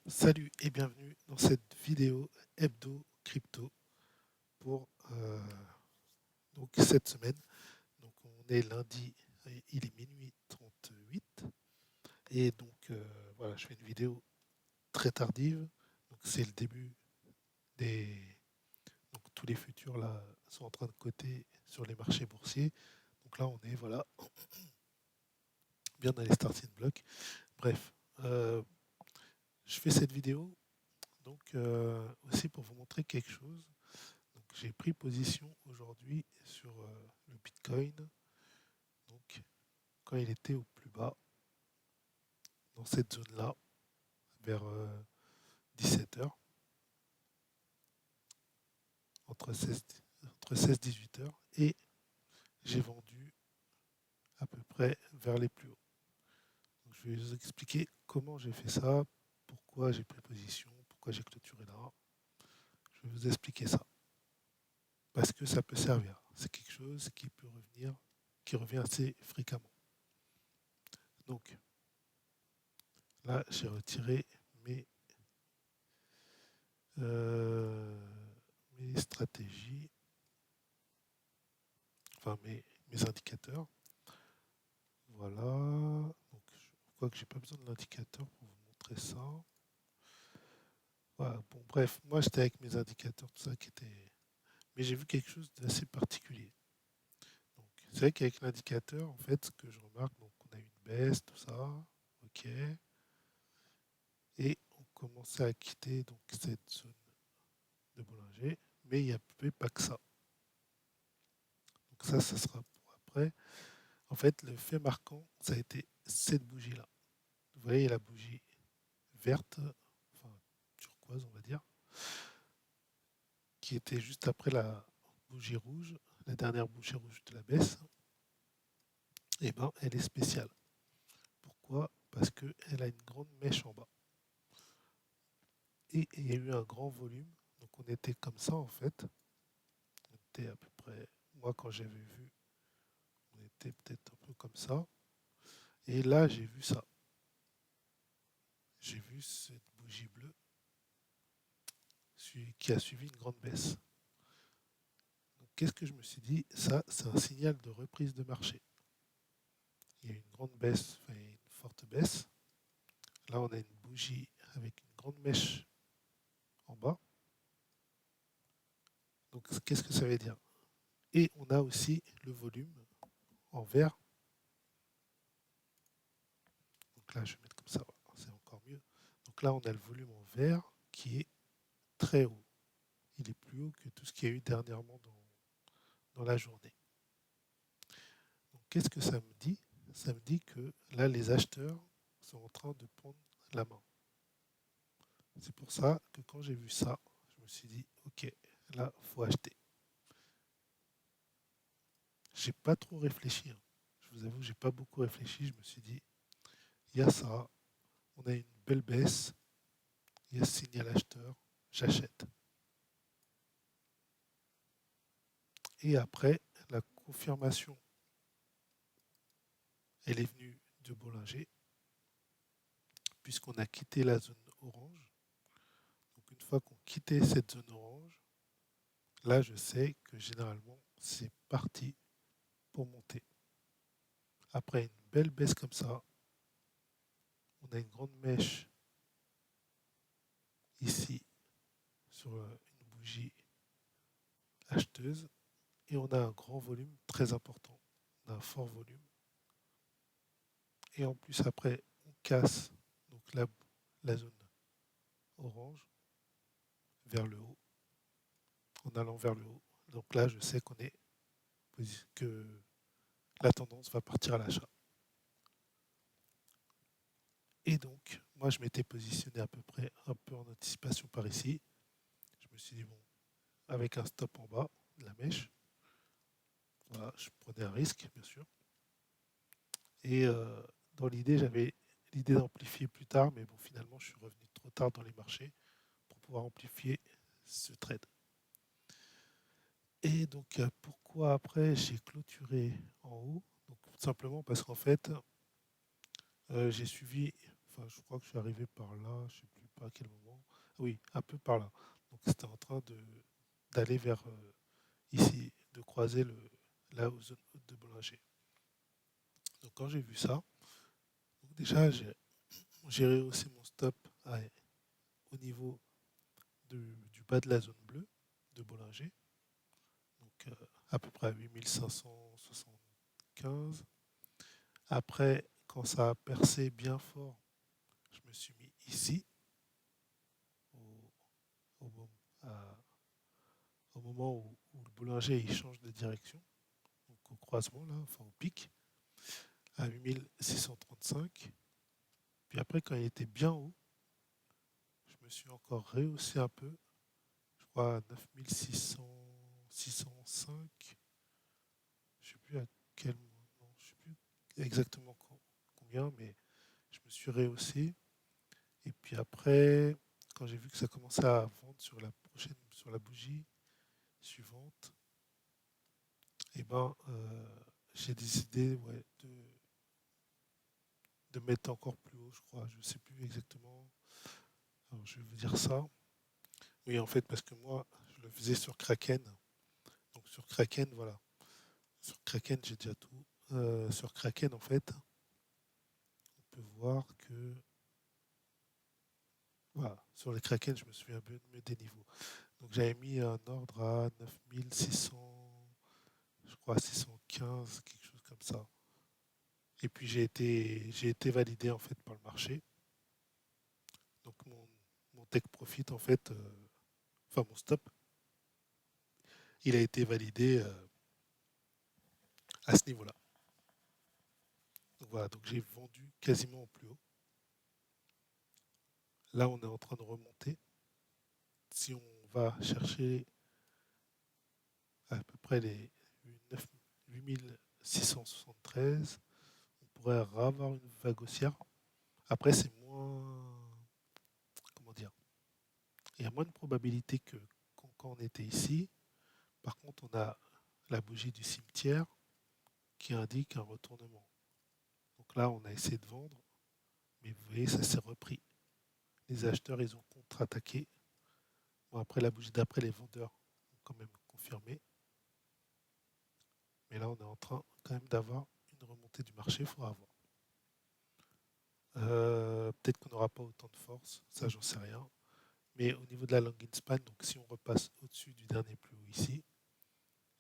Salut et bienvenue dans cette vidéo hebdo crypto pour donc cette semaine. Donc on est lundi, et il est minuit 38 et donc voilà, je fais une vidéo très tardive. Donc c'est le début des donc tous les futurs là sont en train de coter sur les marchés boursiers. Donc là on est voilà bien dans les starting blocks. Bref, je fais cette vidéo donc aussi pour vous montrer quelque chose. Donc, j'ai pris position aujourd'hui sur le Bitcoin, donc quand il était au plus bas, dans cette zone-là, vers 17 heures, entre 16, entre 16 et 18 heures, et j'ai vendu à peu près vers les plus hauts. Donc, je vais vous expliquer comment j'ai fait ça, pourquoi j'ai pris position, pourquoi j'ai clôturé là. Je vais vous expliquer ça, parce que ça peut servir. C'est quelque chose qui peut revenir, qui revient assez fréquemment. Donc là, j'ai retiré mes Euh, mes stratégies, enfin mes indicateurs. Voilà. Donc, je crois que j'ai pas besoin de l'indicateur pour vous montrer ça. Voilà. Bon, bref, moi j'étais avec mes indicateurs, tout ça qui était. Mais j'ai vu quelque chose d'assez particulier. Donc, c'est vrai qu'avec l'indicateur, en fait, ce que je remarque, donc on a eu une baisse, tout ça, ok, et on commençait à quitter donc cette zone de Bollinger, mais il n'y avait pas que ça. Donc ça sera pour après. En fait, le fait marquant, ça a été cette bougie-là. Vous voyez la bougie verte, enfin turquoise, on va dire, qui était juste après la bougie rouge, la dernière bougie rouge de la baisse. Et ben, elle est spéciale. Pourquoi? Parce qu'elle a une grande mèche en bas. Et il y a eu un grand volume. Donc on était comme ça en fait. On était à peu près, moi quand j'avais vu, on était peut-être un peu comme ça. Et là, j'ai vu ça. J'ai vu cette bougie bleue qui a suivi une grande baisse. Donc, qu'est-ce que je me suis dit? Ça, c'est un signal de reprise de marché. Il y a une grande baisse, enfin, une forte baisse. Là, on a une bougie avec une grande mèche en bas. Donc, qu'est-ce que ça veut dire? Et on a aussi le volume en vert. Donc là, je vais mettre comme ça, voilà, c'est encore mieux. Donc là, on a le volume en vert qui est très haut. Il est plus haut que tout ce qu'il y a eu dernièrement dans la journée. Donc, qu'est-ce que ça me dit? Ça me dit que là, les acheteurs sont en train de prendre la main. C'est pour ça que quand j'ai vu ça, je me suis dit, ok, là, il faut acheter. J'ai pas trop réfléchi, hein. Je vous avoue, j'ai pas beaucoup réfléchi. Je me suis dit, il y a ça, on a une belle baisse, il y a ce signal acheteur, j'achète. Et après, la confirmation, elle est venue de Bollinger, puisqu'on a quitté la zone orange. Donc une fois qu'on quittait cette zone orange, là, je sais que généralement, c'est parti pour monter. Après une belle baisse comme ça, on a une grande mèche ici sur une bougie acheteuse et on a un grand volume très important. On a un fort volume. Et en plus, après, on casse donc la zone orange vers le haut, en allant vers le haut. Donc là, je sais que la tendance va partir à l'achat. Et donc, moi, je m'étais positionné à peu près un peu en anticipation par ici. Je me suis dit, bon, avec un stop en bas de la mèche, voilà, je prenais un risque, bien sûr. Et dans l'idée, j'avais l'idée d'amplifier plus tard, mais bon, finalement, je suis revenu trop tard dans les marchés pour pouvoir amplifier ce trade. Et donc, pourquoi après j'ai clôturé en haut? Donc, tout simplement parce qu'en fait, j'ai suivi, enfin, je crois que je suis arrivé par là, je sais plus, pas à quel moment. Oui, un peu par là. Donc c'était en train d'aller vers ici, de croiser la zone haute de Bollinger. Donc quand j'ai vu ça, donc déjà j'ai rehaussé mon stop au niveau du bas de la zone bleue de Bollinger, donc à peu près à 8575. Après, quand ça a percé bien fort, je me suis mis ici, au, au mom- à- au moment où le Bollinger il change de direction, donc au croisement là, enfin au pic, à 8635. Puis après, quand il était bien haut, je me suis encore rehaussé un peu, je crois à 9600, 605. Je sais plus à quel moment, non, je sais plus exactement combien, mais je me suis rehaussé. Et puis après, quand j'ai vu que ça commençait à vendre sur la bougie suivante, et ben, j'ai décidé ouais, de mettre encore plus haut, je crois. Je ne sais plus exactement. Alors, je vais vous dire ça. Oui, en fait, parce que moi, je le faisais sur Kraken. Donc sur Kraken, voilà. Sur Kraken, j'ai déjà tout. Sur Kraken, en fait, on peut voir que voilà, sur les Kraken, je me souviens mieux des niveaux. Donc j'avais mis un ordre à 9600, je crois 615, quelque chose comme ça. Et puis j'ai été validé en fait par le marché. Donc mon take profit en fait, enfin mon stop, il a été validé à ce niveau-là. Donc voilà, donc j'ai vendu quasiment au plus haut. Là on est en train de remonter. Si on va chercher à peu près les 8673, on pourrait avoir une vague haussière. Après, c'est moins. Comment dire? Il y a moins de probabilité que quand on était ici. Par contre, on a la bougie du cimetière qui indique un retournement. Donc là, on a essayé de vendre, mais vous voyez, ça s'est repris. Les acheteurs, ils ont contre-attaqué. Bon, après la bougie d'après, les vendeurs ont quand même confirmé. Mais là, on est en train quand même d'avoir une remontée du marché, il faudra voir. Peut-être qu'on n'aura pas autant de force, ça j'en sais rien. Mais au niveau de la long span, donc si on repasse au-dessus du dernier plus haut ici,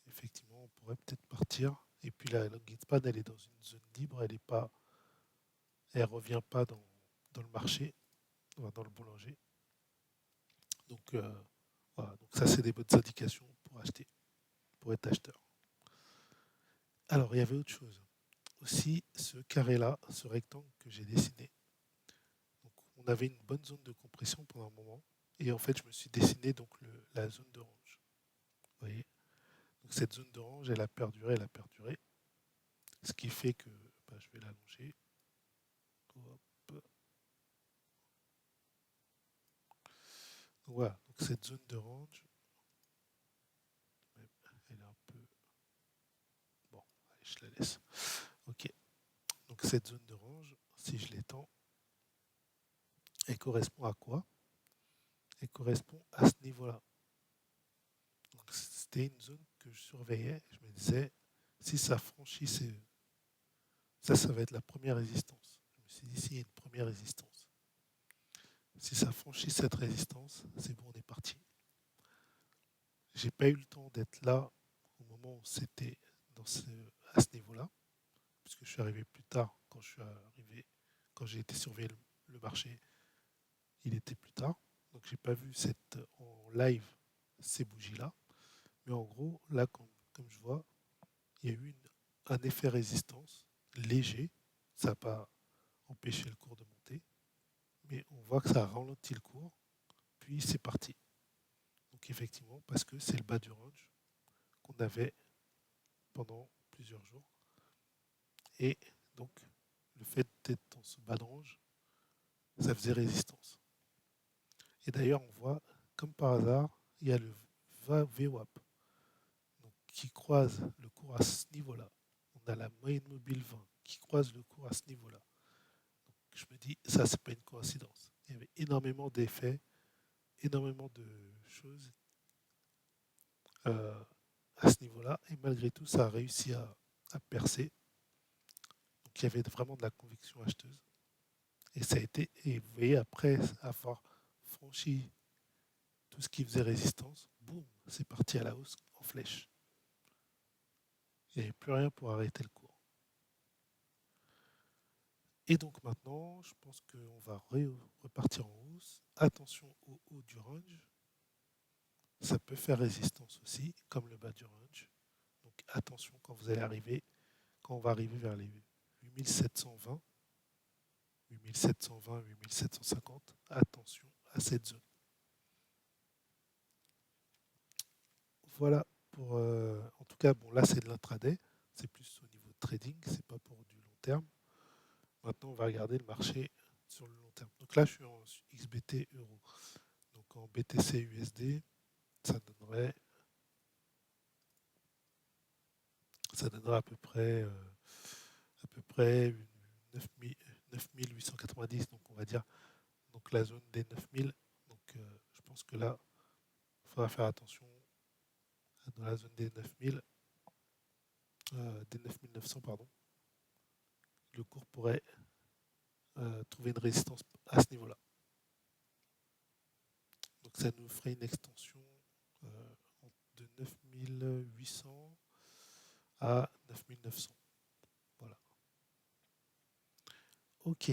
effectivement, on pourrait peut-être partir. Et puis la long span, elle est dans une zone libre, elle revient pas dans le marché, dans le boulanger. Donc voilà, donc ça c'est des bonnes indications pour acheter, pour être acheteur. Alors il y avait autre chose. Aussi ce carré-là, ce rectangle que j'ai dessiné. Donc on avait une bonne zone de compression pendant un moment. Et en fait, je me suis dessiné donc la zone d'orange. Vous voyez? Donc cette zone d'orange, elle a perduré, elle a perduré. Ce qui fait que bah, je vais l'allonger. Hop. Donc voilà, donc cette zone d'orange, elle est un peu. Bon, allez, je la laisse. Ok. Donc cette zone d'orange, si je l'étends, elle correspond à quoi? Elle correspond à ce niveau-là. Donc c'était une zone que je surveillais. Je me disais, si ça franchit ça va être la première résistance. Je me suis dit, s'il y a une première résistance, si ça franchit cette résistance, c'est bon, on est parti. J'ai pas eu le temps d'être là au moment où c'était à ce niveau-là, puisque je suis arrivé plus tard quand j'ai été surveiller le marché, il était plus tard. Donc j'ai pas vu en live ces bougies-là. Mais en gros, là, comme je vois, il y a eu un effet résistance léger. Ça n'a pas empêché le cours de monter. Mais on voit que ça a ralenti le cours. Puis c'est parti. Donc effectivement, parce que c'est le bas du range qu'on avait pendant plusieurs jours. Et donc, le fait d'être dans ce bas de range, ça faisait résistance. Et d'ailleurs, on voit, comme par hasard, il y a le VWAP donc, qui croise le cours à ce niveau-là. On a la moyenne mobile 20 qui croise le cours à ce niveau-là. Donc, je me dis, ça, c'est pas une coïncidence. énormément d'effets, énormément de choses euh, à ce niveau-là. Et malgré tout, ça a réussi à percer. Donc il y avait vraiment de la conviction acheteuse. Et ça a été, et vous voyez, après avoir franchi tout ce qui faisait résistance, boum, c'est parti à la hausse en flèche. Il n'y avait plus rien pour arrêter le cours. Et donc maintenant, je pense qu'on va repartir en hausse. Attention au haut du range. Ça peut faire résistance aussi, comme le bas du range. Donc attention quand vous allez arriver, quand on va arriver vers les 8720, 8720, 8750, attention à cette zone. Voilà pour, en tout cas, bon là c'est de l'intraday, c'est plus au niveau de trading, c'est pas pour du long terme. Maintenant on va regarder le marché sur le long terme. Donc là je suis en XBT euro. Donc en BTC USD, ça donnerait à peu près 9890, donc on va dire donc la zone des 9000. Donc je pense que là, il faudra faire attention dans la zone des 9000, des 9900, pardon. Le cours pourrait trouver une résistance à ce niveau-là. Donc ça nous ferait une extension de 9800 à 9900. Voilà. Ok.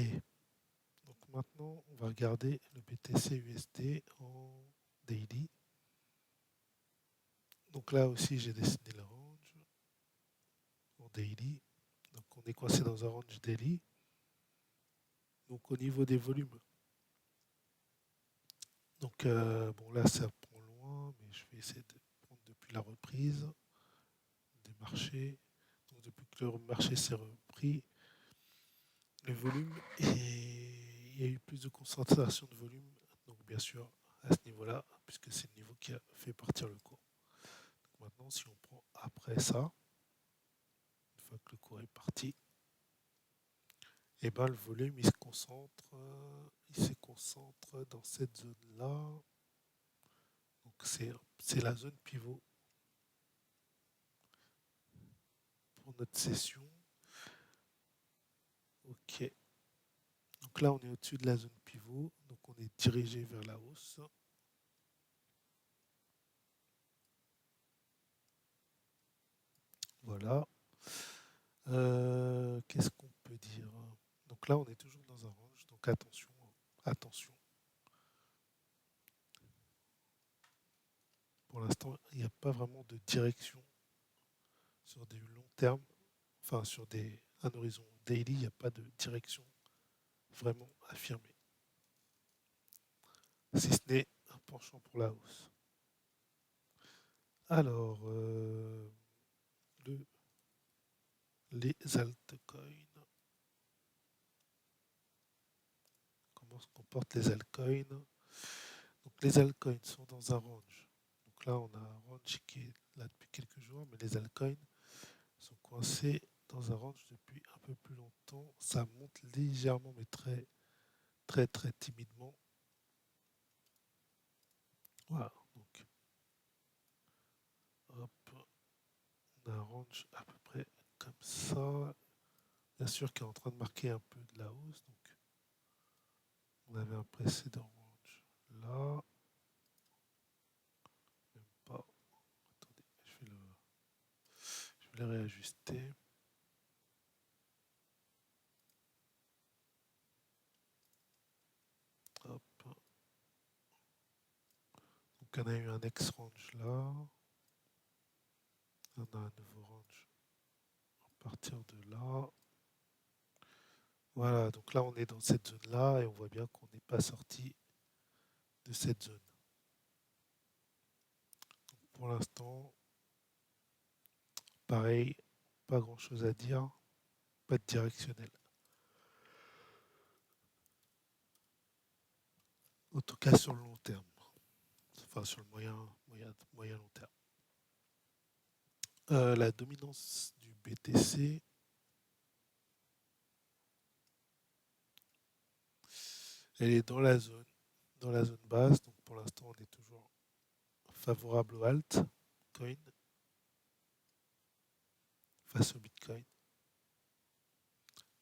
Donc maintenant, on va regarder le BTC USD en daily. Donc là aussi, j'ai dessiné le range en daily. Donc on est coincé dans un range daily. Donc au niveau des volumes, donc bon là ça prend loin, mais je vais essayer de prendre depuis la reprise des marchés. Donc depuis que le marché s'est repris, le volume, et il y a eu plus de concentration de volume. Donc bien sûr à ce niveau-là, puisque c'est le niveau qui a fait partir le cours. Donc maintenant si on prend après ça, une fois que le cours est parti, et ben le volume il se concentre dans cette zone-là. Donc c'est la zone pivot pour notre session. Ok. Donc là, on est au-dessus de la zone pivot. Donc on est dirigé vers la hausse. Voilà. Qu'est-ce qu'on peut dire? Donc là, on est toujours dans un range. Donc attention, attention. Pour l'instant, il n'y a pas vraiment de direction sur des longs termes. Enfin, sur un horizon daily, il n'y a pas de direction vraiment affirmée. Si ce n'est un penchant pour la hausse. Alors, les altcoins. Comment se comportent les altcoins? Donc les altcoins sont dans un range. Donc là, on a un range qui est là depuis quelques jours, mais les altcoins sont coincés dans un range depuis un peu plus longtemps. Ça monte légèrement, mais très, très, très timidement. Voilà. Donc, hop, on a un range à peu près comme ça. Bien sûr, qui est en train de marquer un peu de la hausse. Donc, on avait un précédent range là. Même pas. Attendez, je vais le réajuster. Hop. Donc on a eu un X range là. On a un nouveau range à partir de là. Voilà, donc là on est dans cette zone là et on voit bien qu'on n'est pas sorti de cette zone. Donc pour l'instant, pareil, pas grand chose à dire, pas de directionnel. En tout cas sur le long terme, enfin sur le moyen long terme. La dominance du BTC, elle est dans la zone dans la zone basse. Donc pour l'instant, on est toujours favorable au altcoin face au Bitcoin.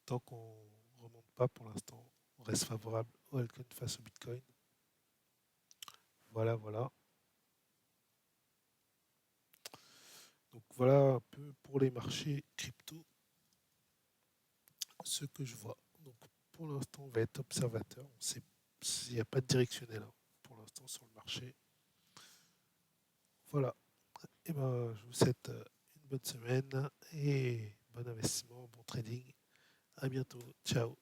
Tant qu'on ne remonte pas pour l'instant, on reste favorable au altcoin face au Bitcoin. Voilà, voilà. Donc voilà un peu pour les marchés crypto, ce que je vois. Donc pour l'instant, on va être observateur. On sait s'il n'y a pas de directionnel pour l'instant sur le marché. Voilà. Et ben, je vous souhaite une bonne semaine et bon investissement, bon trading. À bientôt. Ciao.